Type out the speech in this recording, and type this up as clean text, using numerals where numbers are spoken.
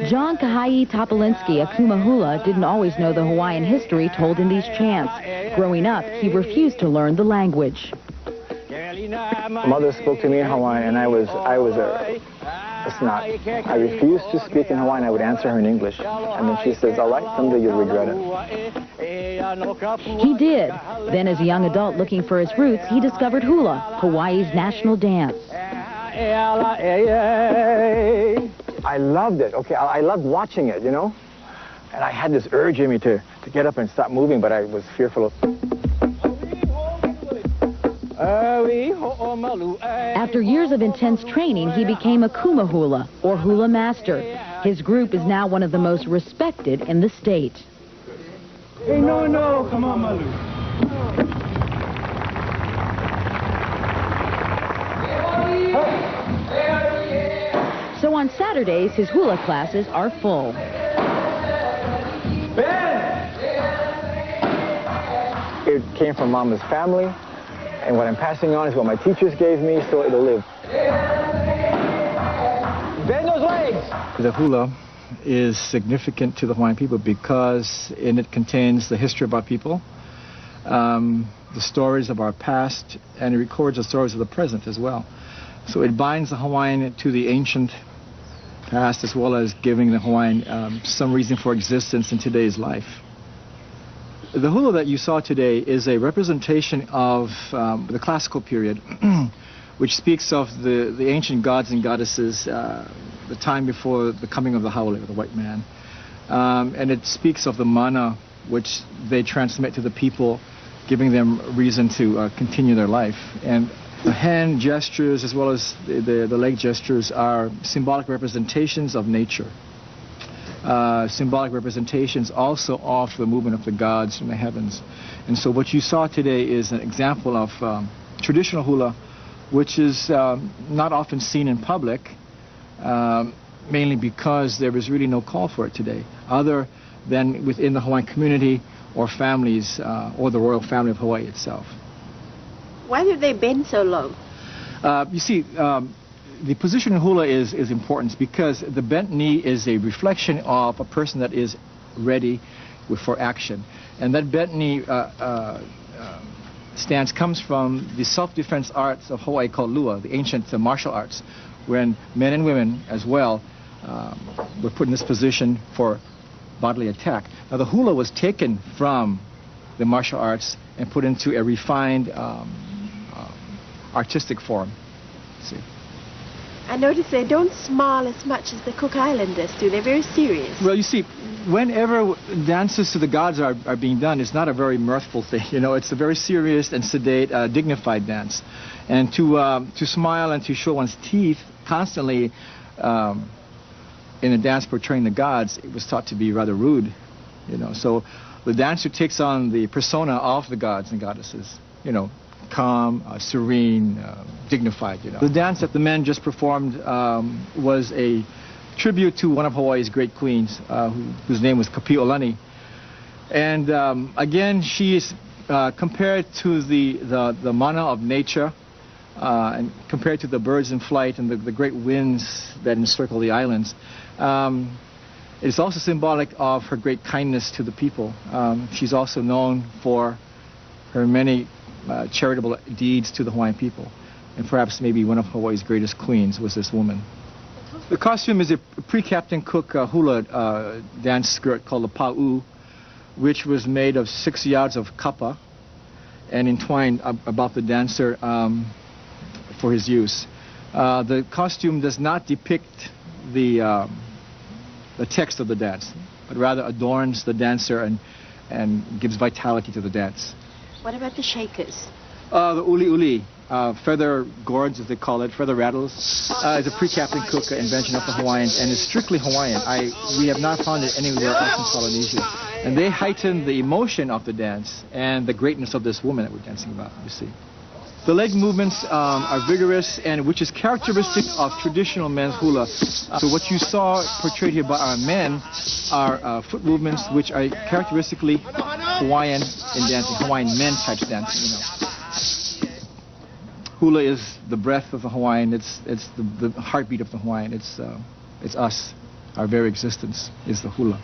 John Kaha'i Topolinski, a Kuma Hula, didn't always know the Hawaiian history told in these chants. Growing up, he refused to learn the language. My mother spoke to me in Hawaiian, and I was a snot. I refused to speak in Hawaiian. I would answer her in English. And then she says, all right, someday you'll regret it. He did. Then as a young adult looking for his roots, he discovered hula, Hawaii's national dance. I loved it. Okay, I loved watching it, you know? And I had this urge in me to get up and stop moving, but I was fearful of... After years of intense training, he became a Kuma Hula, or hula master. His group is now one of the most respected in the state. Hey, no, come on, Malu. So on Saturdays, his hula classes are full. It came from Mama's family, and what I'm passing on is what my teachers gave me, so it'll live. Bend those legs! The hula is significant to the Hawaiian people because in it contains the history of our people, the stories of our past, and it records the stories of the present as well. So it binds the Hawaiian to the ancient past as well as giving the Hawaiian some reason for existence in today's life. The hula that you saw today is a representation of the classical period, which speaks of the ancient gods and goddesses, the time before the coming of the haole, the white man. And it speaks of the mana, which they transmit to the people, giving them reason to continue their life. And the hand gestures as well as the leg gestures are symbolic representations of nature. Symbolic representations also of the movement of the gods in the heavens. And so what you saw today is an example of traditional hula, which is not often seen in public, mainly because there is really no call for it today, other than within the Hawaiian community or families or the royal family of Hawaii itself. Why do they bend so low? You see, the position in hula is important because the bent knee is a reflection of a person that is ready for action. And that bent knee stance comes from the self-defense arts of Hawaii called lua, the ancient martial arts, when men and women as well were put in this position for bodily attack. Now the hula was taken from the martial arts and put into a refined artistic form. See. I notice they don't smile as much as the Cook Islanders do. They're very serious. Well, you see, whenever dances to the gods are being done, it's not a very mirthful thing. You know, it's a very serious and sedate, dignified dance. And to smile and to show one's teeth constantly in a dance portraying the gods, it was thought to be rather rude. You know, so the dancer takes on the persona of the gods and goddesses. You know, calm, serene, dignified, you know. The dance that the men just performed was a tribute to one of Hawaii's great queens, whose name was Kapi'olani. And again, she is compared to the mana of nature, and compared to the birds in flight and the great winds that encircle the islands. It's also symbolic of her great kindness to the people. She's also known for her many charitable deeds to the Hawaiian people, and perhaps maybe one of Hawaii's greatest queens was this woman. The costume is a pre-Captain Cook hula dance skirt called the pa'u, which was made of 6 yards of kapa and entwined about the dancer for his use. The costume does not depict the text of the dance, but rather adorns the dancer and gives vitality to the dance. What about the shakers? The uli, feather gourds as they call it, feather rattles, is a pre-Captain Cook invention of the Hawaiians and is strictly Hawaiian. We have not found it anywhere else in Polynesia. And they heighten the emotion of the dance and the greatness of this woman that we're dancing about, you see. The leg movements are vigorous, and which is characteristic of traditional men's hula. So what you saw portrayed here by our men are foot movements which are characteristically Hawaiian in dancing, Hawaiian men type dancing, you know. Hula is the breath of the Hawaiian. It's the heartbeat of the Hawaiian. It's us. Our very existence is the hula.